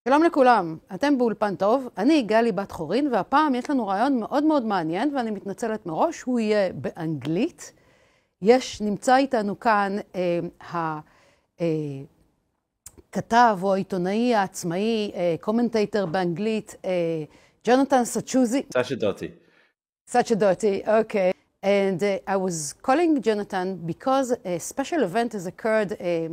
שלום לכולם, אתם באולפן טוב, אני גלי בת חורין, והפעם יש לנו רעיון מאוד מאוד מעניין, ואני מתנצלת מראש, הוא יהיה באנגלית. נמצא איתנו כאן הכתב או העיתונאי העצמאי, קומנטייטר באנגלית, ג'ונתן Sacerdoti. Sacerdoti, okay. And I was calling Jonathan because a special event has occurred a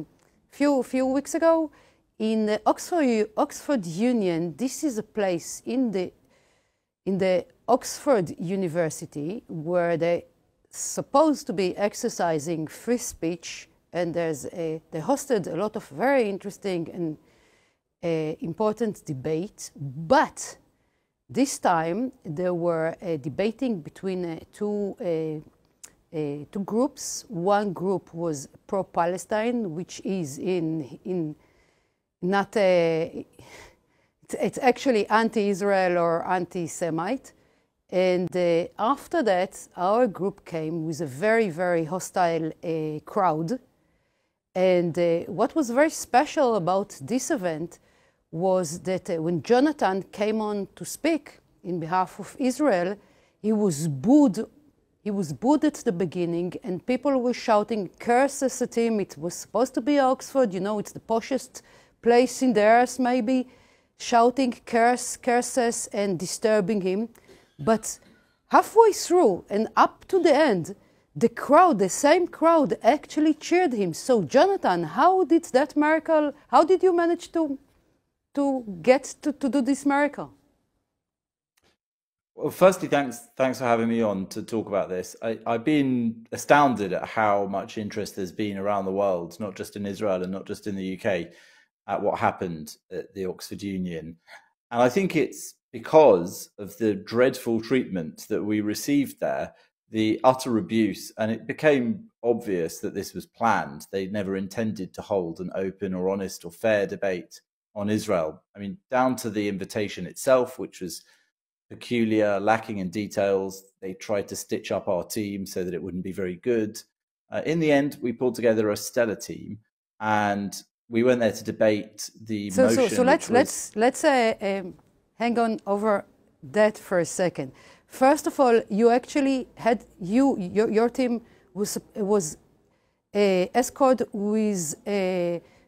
few weeks ago in the Oxford Union. This is a place in the Oxford University where they're supposed to be exercising free speech, and they hosted a lot of very interesting and important debate. But this time they were debating between two groups. One group was pro-Palestine, which is it's actually anti-Israel or anti-Semite. And after that, our group came with a very, very hostile crowd. And what was very special about this event was that when Jonathan came on to speak in behalf of Israel, he was booed. He was booed at the beginning, and people were shouting curses at him. It was supposed to be Oxford, you know, it's the poshest place in the earth, maybe, shouting curses and disturbing him. But halfway through and up to the end, the crowd, the same crowd, actually cheered him. So, Jonathan, how did that miracle, how did you manage to get to do this miracle? Well, firstly, thanks for having me on to talk about this. I've been astounded at how much interest there's been around the world, not just in Israel and not just in the UK, at what happened at the Oxford Union. And I think it's because of the dreadful treatment that we received there, the utter abuse, and it became obvious that this was planned. They never intended to hold an open or honest or fair debate on Israel. I mean, down to the invitation itself, which was peculiar, lacking in details. They tried to stitch up our team so that it wouldn't be very good. In the end, we pulled together a stellar team, and we went there to debate the motion. So let's hang on over that for a second. First of all, you actually had your team was escorted with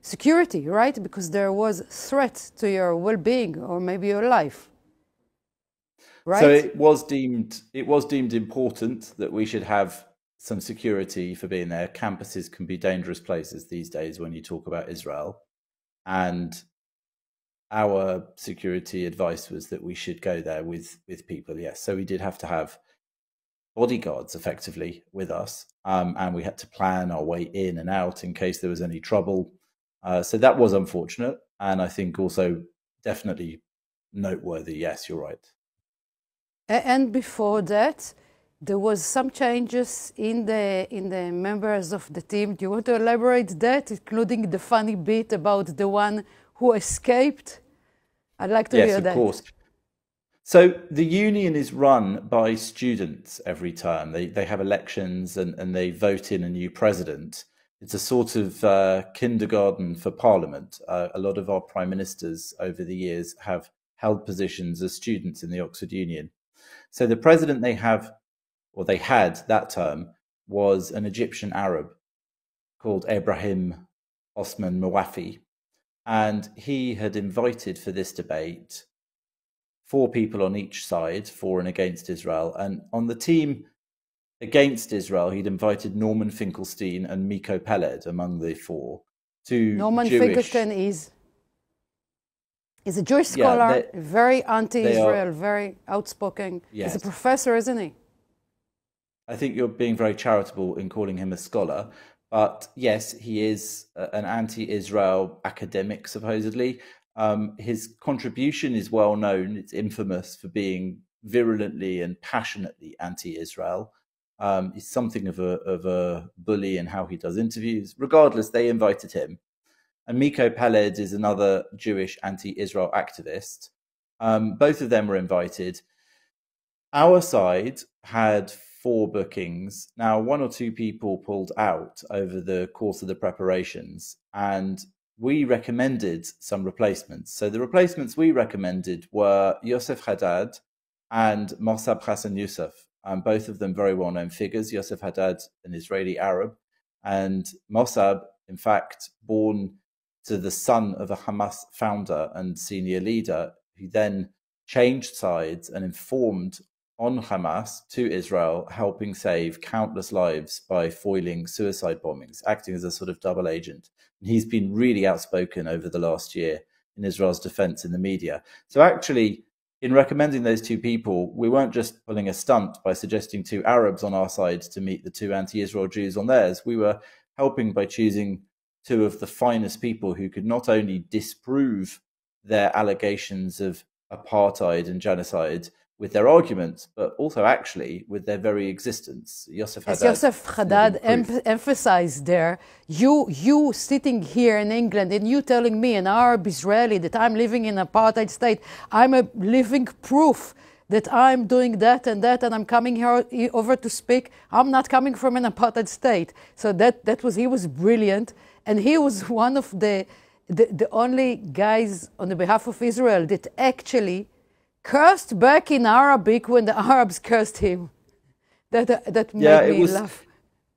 security, right? Because there was threat to your well-being or maybe your life, right? So it was deemed important that we should have some security for being there. Campuses can be dangerous places these days when you talk about Israel. And our security advice was that we should go there with people, yes. So we did have to have bodyguards effectively with us. And we had to plan our way in and out in case there was any trouble. So that was unfortunate. And I think also definitely noteworthy. Yes, you're right. And before that, there was some changes in the members of the team. Do you want to elaborate that, including the funny bit about the one who escaped? I'd like to hear that. Yes, of course. So the union is run by students every term. They have elections and they vote in a new president. It's a sort of kindergarten for parliament. A lot of our prime ministers over the years have held positions as students in the Oxford Union. So the president they had that term was an Egyptian Arab called Ibrahim Osman Mawafi. And he had invited for this debate 4 people on each side, for and against Israel. And on the team against Israel, he'd invited Norman Finkelstein and Miko Peled among the 4. Norman Finkelstein is a Jewish scholar, very anti-Israel, very outspoken. Yes. He's a professor, isn't he? I think you're being very charitable in calling him a scholar. But yes, he is an anti-Israel academic, supposedly. His contribution is well known. It's infamous for being virulently and passionately anti-Israel. He's something of a bully in how he does interviews. Regardless, they invited him. And Miko Peled is another Jewish anti-Israel activist. Both of them were invited. Our side had 4 bookings. Now, 1 or 2 people pulled out over the course of the preparations, and we recommended some replacements. So the replacements we recommended were Yosef Haddad and Mossab Hassan Youssef, both of them very well-known figures. Yosef Haddad, an Israeli Arab, and Mossab, in fact, born to the son of a Hamas founder and senior leader, who then changed sides and informed on Hamas to Israel, helping save countless lives by foiling suicide bombings, acting as a sort of double agent. And he's been really outspoken over the last year in Israel's defense in the media. So actually, in recommending those two people, we weren't just pulling a stunt by suggesting two Arabs on our side to meet the two anti-Israel Jews on theirs. We were helping by choosing two of the finest people who could not only disprove their allegations of apartheid and genocide with their arguments, but also actually with their very existence. Yosef Haddad, Yosef Haddad emphasized there, you sitting here in England and you telling me, an Arab Israeli, that I'm living in an apartheid state, I'm a living proof that I'm doing that and I'm coming here over to speak. I'm not coming from an apartheid state. So he was brilliant, and he was one of the only guys on the behalf of Israel that actually cursed back in Arabic when the Arabs cursed him. That made me laugh.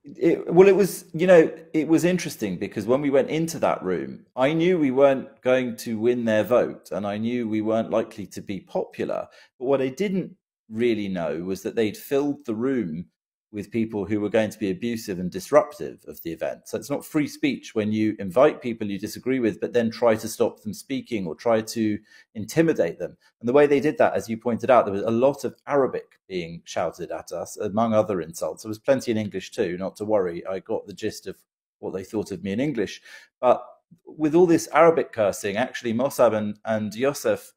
It was, it was interesting because when we went into that room, I knew we weren't going to win their vote and I knew we weren't likely to be popular. But what I didn't really know was that they'd filled the room with people who were going to be abusive and disruptive of the event. So it's not free speech when you invite people you disagree with, but then try to stop them speaking or try to intimidate them. And the way they did that, as you pointed out, there was a lot of Arabic being shouted at us, among other insults. There was plenty in English too, not to worry. I got the gist of what they thought of me in English. But with all this Arabic cursing, actually Mossab and Yosef,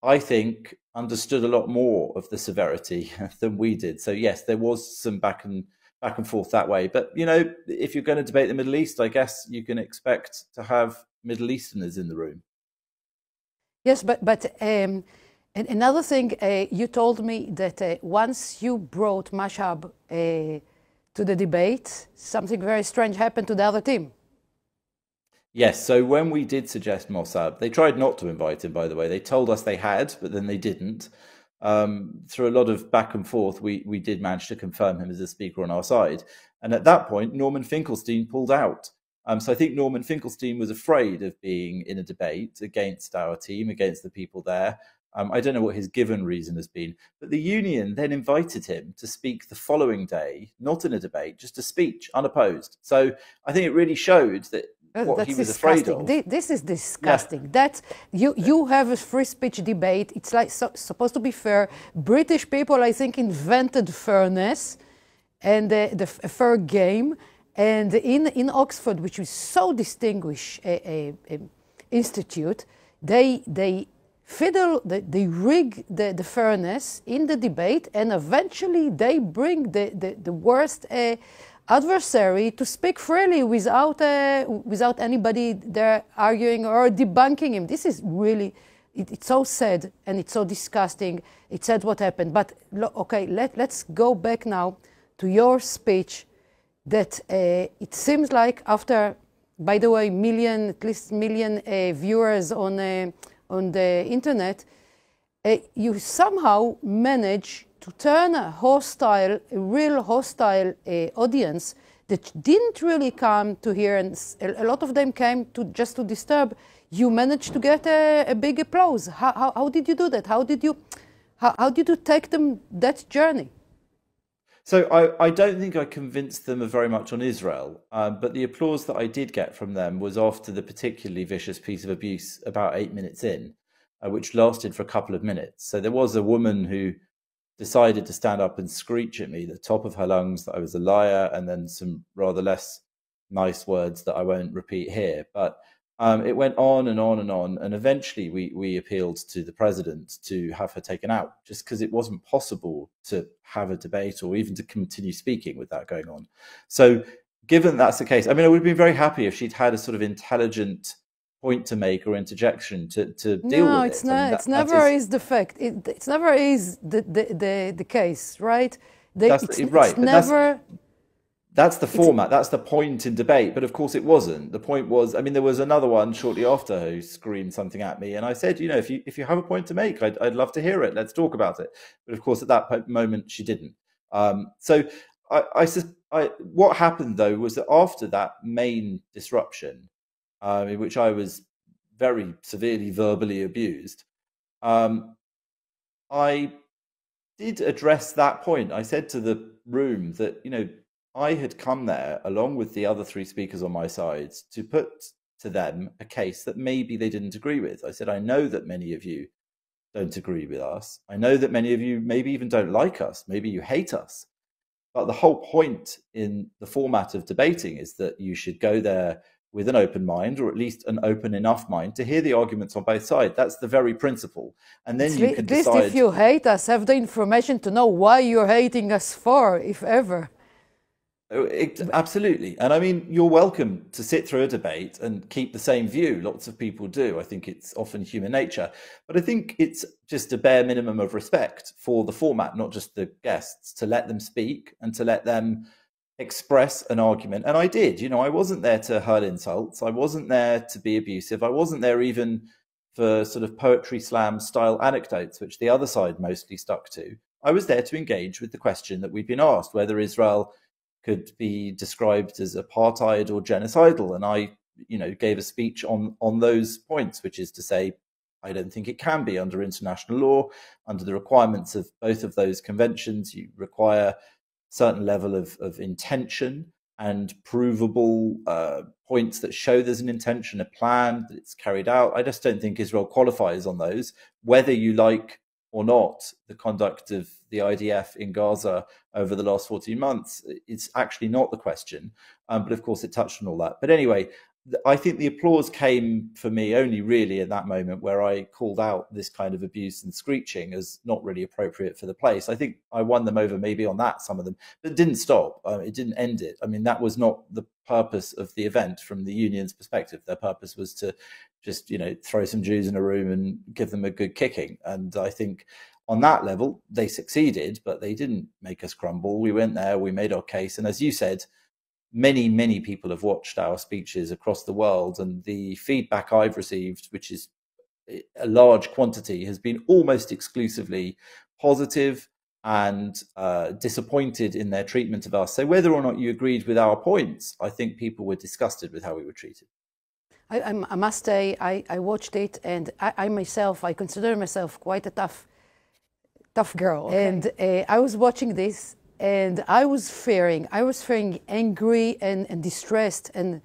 I think, understood a lot more of the severity than we did. So yes, there was some back and forth that way. But if you're going to debate the Middle East, I guess you can expect to have Middle Easterners in the room. Yes, but another thing, you told me that once you brought Mashab to the debate, something very strange happened to the other team. Yes, so when we did suggest Mossab, they tried not to invite him, by the way. They told us they had, but then they didn't. Through a lot of back and forth, we did manage to confirm him as a speaker on our side. And at that point, Norman Finkelstein pulled out. So I think Norman Finkelstein was afraid of being in a debate against our team, against the people there. I don't know what his given reason has been. But the union then invited him to speak the following day, not in a debate, just a speech, unopposed. So I think it really showed that what he was afraid of. This is disgusting. Yeah. That you have a free speech debate. It's like supposed to be fair. British people, I think, invented fairness and the fair game. And in Oxford, which is so distinguished institute, they rig the fairness in the debate, and eventually they bring the worst adversary to speak freely without anybody there arguing or debunking him. This is really, it's so sad and it's so disgusting. It's sad what happened. But okay, let's go back now to your speech. That it seems like after, by the way, at least million viewers on the internet, you somehow manage to turn a real hostile audience that didn't really come to hear, and a lot of them came just to disturb. You managed to get a big applause. How did you do that? How did you take them that journey? So I don't think I convinced them very much on Israel, but the applause that I did get from them was after the particularly vicious piece of abuse about 8 minutes in, which lasted for a couple of minutes. So there was a woman who decided to stand up and screech at me, the top of her lungs, that I was a liar, and then some rather less nice words that I won't repeat here. But it went on and on and on, and eventually we appealed to the president to have her taken out, just because it wasn't possible to have a debate or even to continue speaking with that going on. So given that's the case, I mean, I would have been very happy if she'd had a sort of intelligent point to make or interjection to deal with it. No, it's not. It's never is the fact. It's never is the case, right? It's never. That's the format. That's the point in debate. But of course, it wasn't. The point was, I mean, there was another one shortly after who screamed something at me, and I said, you know, if you have a point to make, I'd love to hear it. Let's talk about it. But of course, at that moment, she didn't. So what happened though was that after that main disruption, in which I was very severely verbally abused, I did address that point. I said to the room that, you know, I had come there along with the other three speakers on my side to put to them a case that maybe they didn't agree with. I said, I know that many of you don't agree with us. I know that many of you maybe even don't like us. Maybe you hate us. But the whole point in the format of debating is that you should go there with an open mind, or at least an open enough mind to hear the arguments on both sides. That's the very principle. And then you can decide. At least if you hate us, have the information to know why you're hating us for, if ever. Absolutely. And I mean, you're welcome to sit through a debate and keep the same view. Lots of people do. I think it's often human nature. But I think it's just a bare minimum of respect for the format, not just the guests, to let them speak and to let them express an argument. And I did. You know, I wasn't there to hurl insults. I wasn't there to be abusive. I wasn't there even for sort of poetry slam style anecdotes, which the other side mostly stuck to. I was there to engage with the question that we'd been asked, whether Israel could be described as apartheid or genocidal. And I, you know, gave a speech on those points, which is to say, I don't think it can be under international law. Under the requirements of both of those conventions, you require a certain level of intention and provable points that show there's an intention, a plan, that it's carried out. I just don't think Israel qualifies on those, whether you like or not the conduct of the IDF in Gaza over the last 14 months. It's actually not the question. But of course, it touched on all that. But anyway, I think the applause came for me only really at that moment where I called out this kind of abuse and screeching as not really appropriate for the place. I think I won them over maybe on that, some of them, but it didn't stop. It didn't end it. I mean, that was not the purpose of the event from the union's perspective. Their purpose was to just, you know, throw some Jews in a room and give them a good kicking. And I think on that level, they succeeded, but they didn't make us crumble. We went there, we made our case. And as you said, many people have watched our speeches across the world, and the feedback I've received, which is a large quantity, has been almost exclusively positive and disappointed in their treatment of us. So whether or not you agreed with our points, I think people were disgusted with how we were treated. I must say, I watched it, and I myself, I consider myself quite a tough girl. Okay. And I was watching this, and I was fearing angry and distressed. And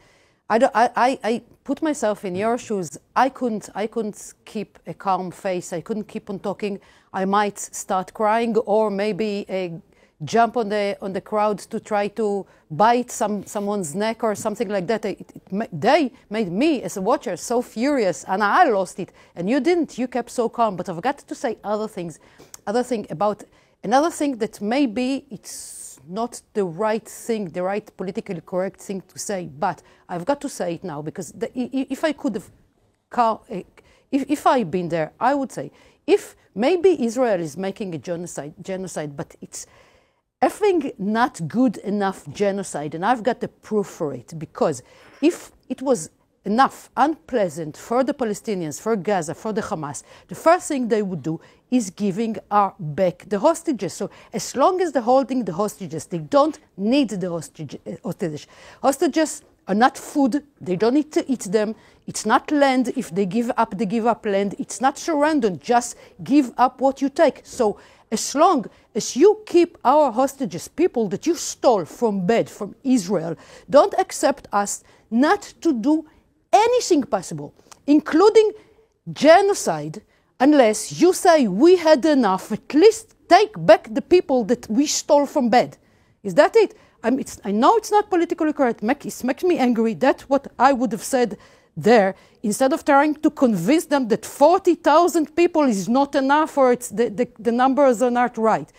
I put myself in your shoes. I couldn't keep a calm face. I couldn't keep on talking. I might start crying, or maybe jump on the crowd to try to bite someone's neck or something like that. They made me as a watcher so furious, and I lost it. And you didn't. You kept so calm. But I've got to say another thing that maybe it's not the right thing, the right politically correct thing to say, but I've got to say it now, because if I could have, if I'd been there, I would say, if maybe Israel is making a genocide, but it's effing not good enough genocide, and I've got the proof for it, because if it was enough unpleasant for the Palestinians, for Gaza, for the Hamas, the first thing they would do is giving back the hostages. So as long as they're holding the hostages, they don't need the hostages. Hostages are not food. They don't need to eat them. It's not land. If they give up land. It's not surrender. Just give up what you take. So as long as you keep our hostages, people that you stole from Israel, don't accept us not to do anything possible, including genocide, unless you say we had enough. At least take back the people that we stole from bed. Is that it? I know it's not politically correct. It makes me angry. That's what I would have said there, instead of trying to convince them that 40,000 people is not enough, or it's the numbers are not right.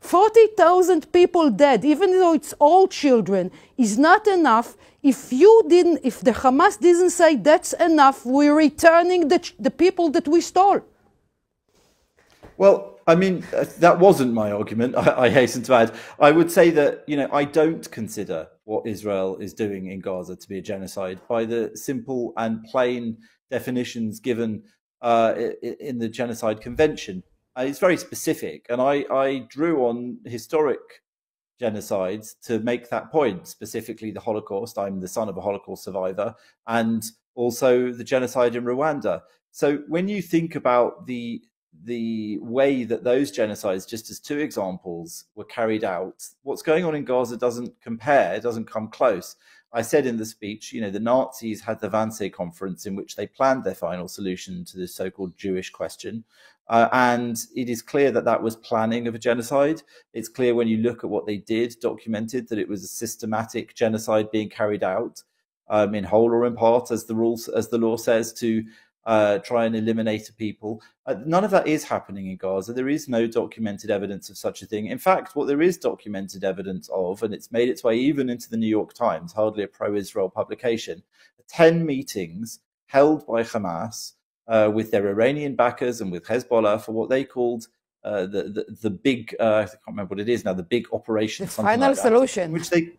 40,000 people dead, even though it's all children, is not enough. If the Hamas didn't say that's enough, we're returning the people that we stole. Well, I mean, that wasn't my argument, I hasten to add. I would say that, I don't consider what Israel is doing in Gaza to be a genocide by the simple and plain definitions given in the Genocide Convention. It's very specific, and I drew on historic genocides to make that point, specifically the Holocaust. I'm the son of a Holocaust survivor, and also the genocide in Rwanda. So when you think about the way that those genocides, just as two examples, were carried out, what's going on in Gaza doesn't compare, doesn't come close. I said in the speech, the Nazis had the Wannsee conference in which they planned their final solution to the so-called Jewish question. And it is clear that that was planning of a genocide. It's clear when you look at what they did, documented, that it was a systematic genocide being carried out in whole or in part, as the law says, to try and eliminate a people. None of that is happening in Gaza. There is no documented evidence of such a thing. In fact, what there is documented evidence of, and it's made its way even into the New York Times, hardly a pro-Israel publication, 10 meetings held by Hamas with their Iranian backers and with Hezbollah for what they called the big, I can't remember what it is now, the big operation. The final like solution. Which they,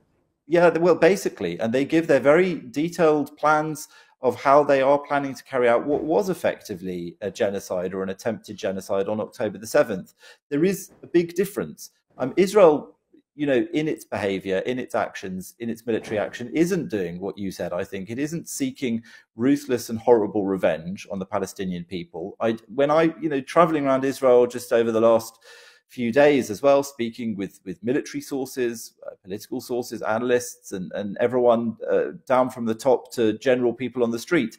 well, basically, and they give their very detailed plans of how they are planning to carry out what was effectively a genocide or an attempted genocide on October the 7th. There is a big difference. Israel, in its behavior, in its actions, in its military action, isn't doing what you said, I think. It isn't seeking ruthless and horrible revenge on the Palestinian people. When I traveling around Israel just over the last few days as well, speaking with military sources, political sources, analysts, and everyone down from the top to general people on the street,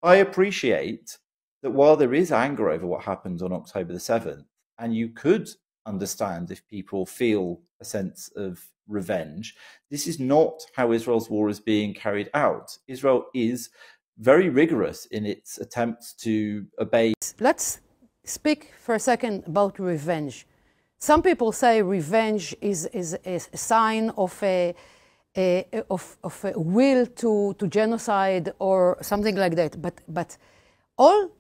I appreciate that while there is anger over what happened on October the 7th, and you could understand if people feel a sense of revenge, this is not how Israel's war is being carried out. Israel is very rigorous in its attempts to obey. Let's speak for a second about revenge. Some people say revenge is a sign of a will to genocide or something like that. But all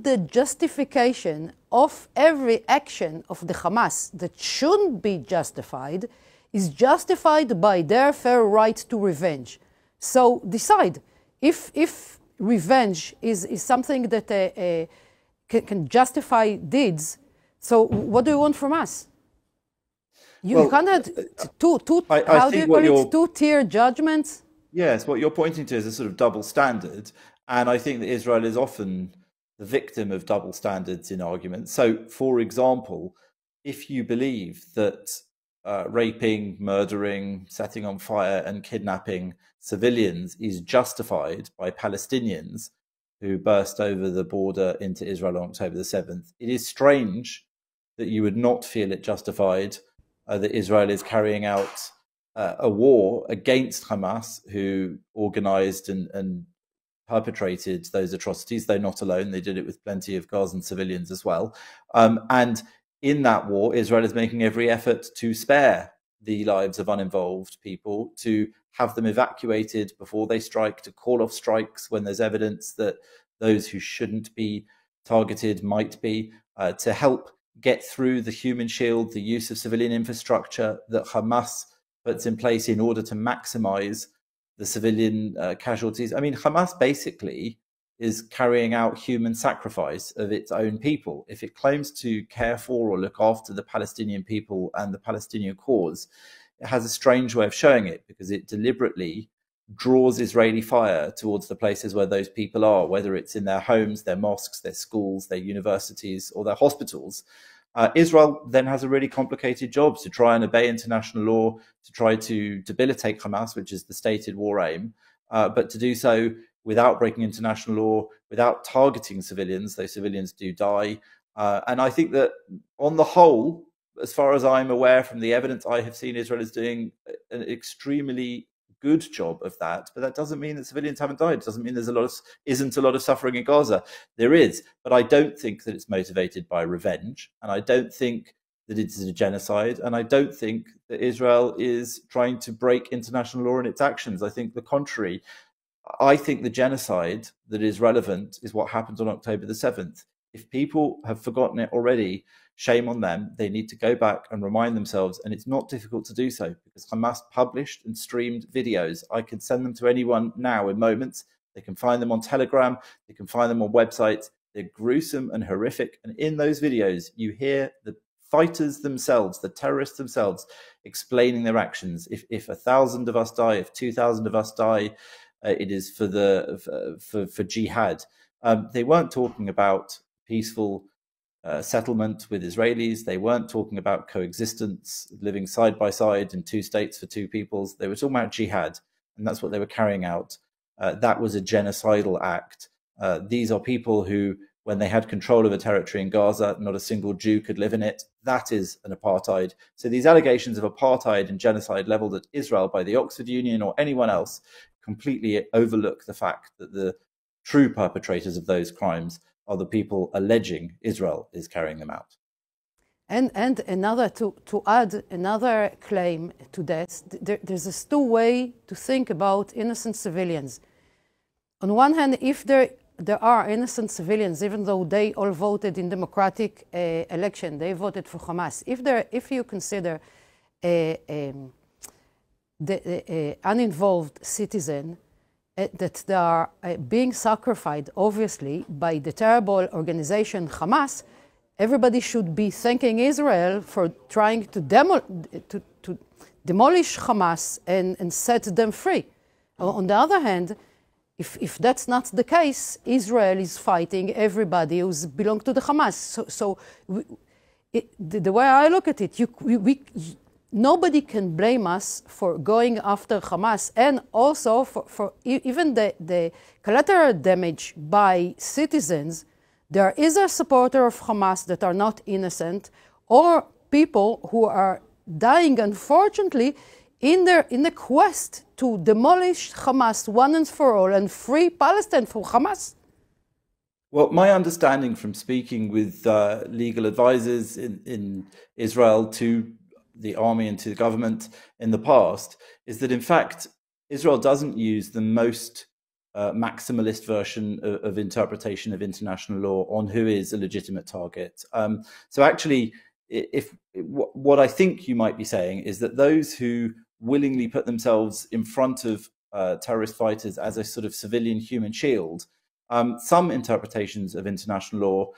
the justification of every action of the Hamas that shouldn't be justified is justified by their fair right to revenge. So decide if revenge is something that can justify deeds. So what do you want from us? You can't have two-tier judgments. Yes, what you're pointing to is a sort of double standard. And I think that Israel is often the victim of double standards in arguments. So, for example, if you believe that raping, murdering, setting on fire and kidnapping civilians is justified by Palestinians who burst over the border into Israel on October the 7th, it is strange that you would not feel it justified that Israel is carrying out a war against Hamas, who organized and perpetrated those atrocities. They're not alone. They did it with plenty of Gazan civilians as well. And in that war, Israel is making every effort to spare the lives of uninvolved people, to have them evacuated before they strike, to call off strikes when there's evidence that those who shouldn't be targeted might be, to help get through the human shield, the use of civilian infrastructure that Hamas puts in place in order to maximize the civilian casualties. I mean, Hamas basically is carrying out human sacrifice of its own people. If it claims to care for or look after the Palestinian people and the Palestinian cause, it has a strange way of showing it, because it deliberately draws Israeli fire towards the places where those people are, whether it's in their homes, their mosques, their schools, their universities, or their hospitals. Israel then has a really complicated job to try and obey international law, to try to debilitate Hamas, which is the stated war aim, but to do so without breaking international law, without targeting civilians, though civilians do die. And I think that on the whole, as far as I'm aware from the evidence I have seen, Israel is doing an extremely good job of that, but that doesn't mean that civilians haven't died. It doesn't mean there's isn't a lot of suffering in Gaza. There is, but I don't think that it's motivated by revenge, and I don't think that it's a genocide, and I don't think that Israel is trying to break international law in its actions. I think the contrary. I think the genocide that is relevant is what happened on October the 7th. If people have forgotten it already, shame on them. They need to go back and remind themselves, and it's not difficult to do so because Hamas published and streamed videos. I can send them to anyone now in moments. They can find them on Telegram. They can find them on websites. They're gruesome and horrific. And in those videos, you hear the fighters themselves, the terrorists themselves, explaining their actions. If 1,000 of us die, if 2,000 of us die, it is for jihad. They weren't talking about peaceful settlement with Israelis. They weren't talking about coexistence, living side by side in two states for two peoples. They were talking about jihad, and that's what they were carrying out. That was a genocidal act. These are people who, when they had control of a territory in Gaza, not a single Jew could live in it. That is an apartheid. So these allegations of apartheid and genocide leveled at Israel by the Oxford Union or anyone else completely overlook the fact that the true perpetrators of those crimes are the people alleging Israel is carrying them out. And another, to add another claim to that, there's a two way to think about innocent civilians. On one hand, if there are innocent civilians, even though they all voted in democratic election, they voted for Hamas. If you consider the uninvolved citizen that they are being sacrificed, obviously, by the terrible organization Hamas, everybody should be thanking Israel for trying to demolish Hamas and set them free. On the other hand, if that's not the case, Israel is fighting everybody who belongs to the Hamas. So the way I look at it, nobody can blame us for going after Hamas, and also for even the collateral damage by citizens. There is a supporter of Hamas that are not innocent, or people who are dying, unfortunately, in the quest to demolish Hamas one and for all and free Palestine from Hamas. Well, my understanding from speaking with legal advisors in Israel to the army and to the government in the past is that, in fact, Israel doesn't use the most maximalist version of interpretation of international law on who is a legitimate target. So actually, what I think you might be saying is that those who willingly put themselves in front of terrorist fighters as a sort of civilian human shield, some interpretations of international law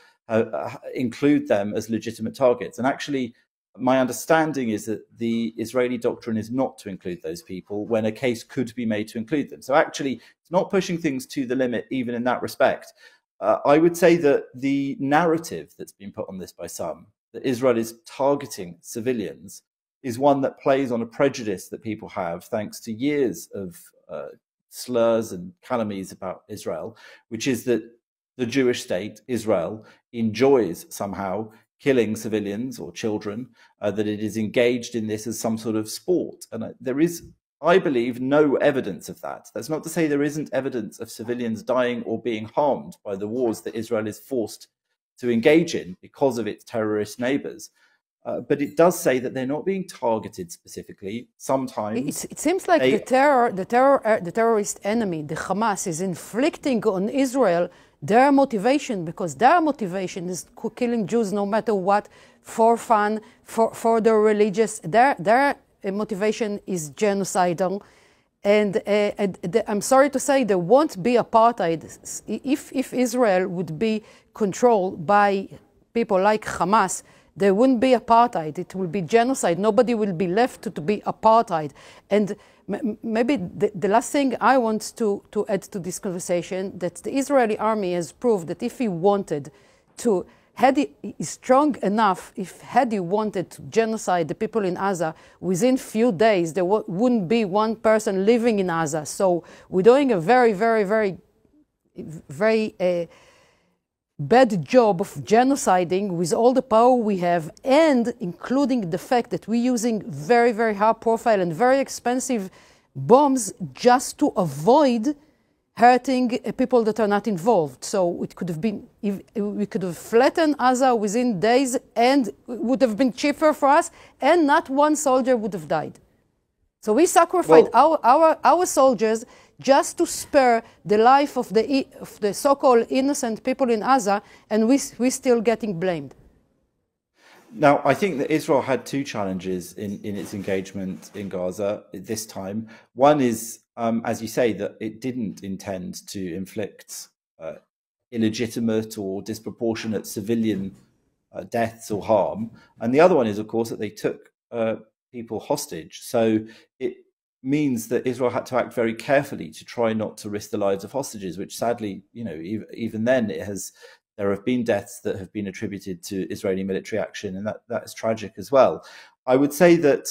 include them as legitimate targets. And actually, my understanding is that the Israeli doctrine is not to include those people when a case could be made to include them. So actually, it's not pushing things to the limit, even in that respect. I would say that the narrative that's been put on this by some, that Israel is targeting civilians, is one that plays on a prejudice that people have thanks to years of slurs and calumnies about Israel, which is that the Jewish state, Israel, enjoys somehow killing civilians or children, that it is engaged in this as some sort of sport. And there is, I believe, no evidence of that. That's not to say there isn't evidence of civilians dying or being harmed by the wars that Israel is forced to engage in because of its terrorist neighbors. But it does say that they're not being targeted specifically. Sometimes it seems like the terrorist enemy, the Hamas, is inflicting on Israel their motivation, because their motivation is killing Jews no matter what, for fun, for their religious. Their motivation is genocidal. And I'm sorry to say there won't be apartheid if Israel would be controlled by people like Hamas. There wouldn't be apartheid. It will be genocide. Nobody will be left to be apartheid. And maybe the last thing I want to add to this conversation, that the Israeli army has proved that if he wanted to, is strong enough, had he wanted to genocide the people in Gaza, within few days there wouldn't be one person living in Gaza. So we're doing a very, very, very, very bad job of genociding with all the power we have, and including the fact that we're using very, very high profile and very expensive bombs just to avoid hurting people that are not involved. So it could have been, we could have flattened Gaza within days, and it would have been cheaper for us, and not one soldier would have died. So we sacrificed our soldiers just to spare the life of the so-called innocent people in Gaza, and we're still getting blamed. Now, I think that Israel had two challenges in its engagement in Gaza this time. One is, as you say, that it didn't intend to inflict illegitimate or disproportionate civilian deaths or harm. And the other one is, of course, that they took people hostage. So it means that Israel had to act very carefully to try not to risk the lives of hostages, which sadly, even then there have been deaths that have been attributed to Israeli military action, and that is tragic as well. I would say that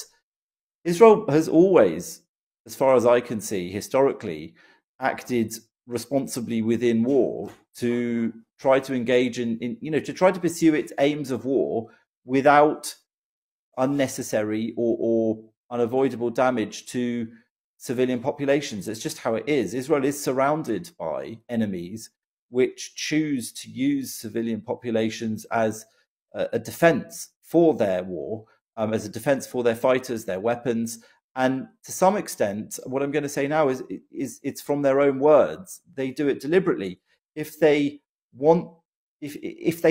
Israel has always, as far as I can see, historically, acted responsibly within war to try to engage to try to pursue its aims of war without unnecessary or unavoidable damage to civilian populations. It's just how it is. Israel is surrounded by enemies which choose to use civilian populations as a defense for their war, as a defense for their fighters, their weapons. And to some extent, what I'm going to say now is it's from their own words. They do it deliberately. If they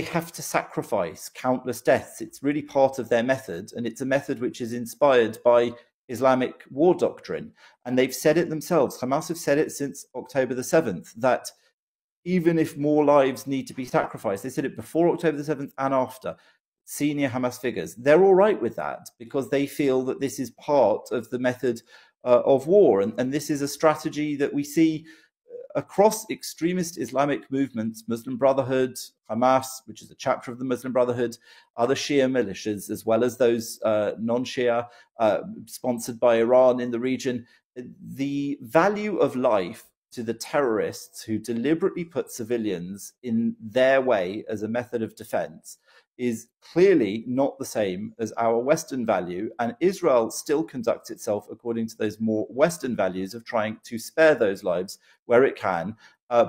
have to sacrifice countless deaths, it's really part of their method. And it's a method which is inspired by Islamic war doctrine. And they've said it themselves. Hamas have said it since October the 7th, that even if more lives need to be sacrificed, they said it before October the 7th and after, senior Hamas figures, they're all right with that because they feel that this is part of the method of war. And this is a strategy that we see across extremist Islamic movements, Muslim Brotherhood, Hamas, which is a chapter of the Muslim Brotherhood, other Shia militias, as well as those non-Shia sponsored by Iran in the region. The value of life to the terrorists who deliberately put civilians in their way as a method of defense is clearly not the same as our Western value, and Israel still conducts itself according to those more Western values of trying to spare those lives where it can,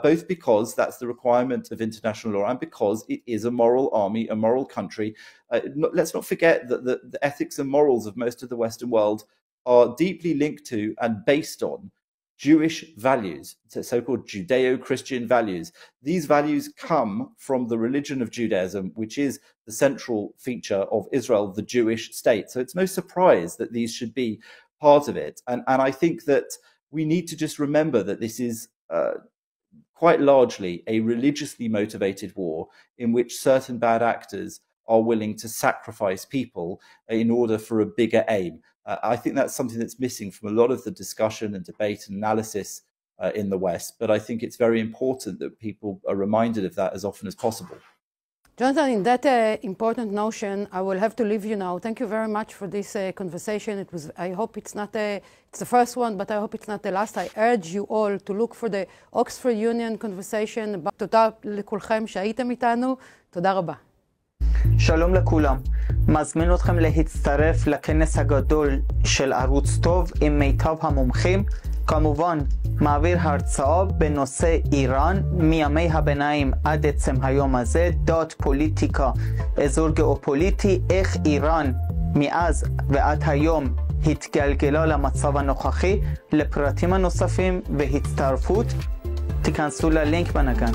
both because that's the requirement of international law and because it is a moral army, a moral country. Let's not forget that the ethics and morals of most of the Western world are deeply linked to and based on Jewish values, so-called Judeo-Christian values. These values come from the religion of Judaism, which is the central feature of Israel, the Jewish state. So it's no surprise that these should be part of it. And I think that we need to just remember that this is quite largely a religiously motivated war in which certain bad actors are willing to sacrifice people in order for a bigger aim. I think that's something that's missing from a lot of the discussion and debate and analysis in the West, but I think it's very important that people are reminded of that as often as possible. Jonhatan, in that important notion, I will have to leave you now. Thank you very much for this conversation. I hope it's the first one, but I hope it's not the last. I urge you all to look for the Oxford Union conversation. תודה לכולכם שהייתם איתנו. תודה רבה. שלום לכולם, מזמין אתכם להצטרף לכנס הגדול של ערוץ טוב עם מיטב המומחים. כמובן, מעביר הרצאה בנושא איראן מימי הביניים עד עצם היום הזה, דעת פוליטיקה, אזור גיאופוליטי, איך איראן מאז ועד היום התגלגלה למצב הנוכחי. לפרטים הנוספים והצטרפות, תיכנסו ללינק בנגן.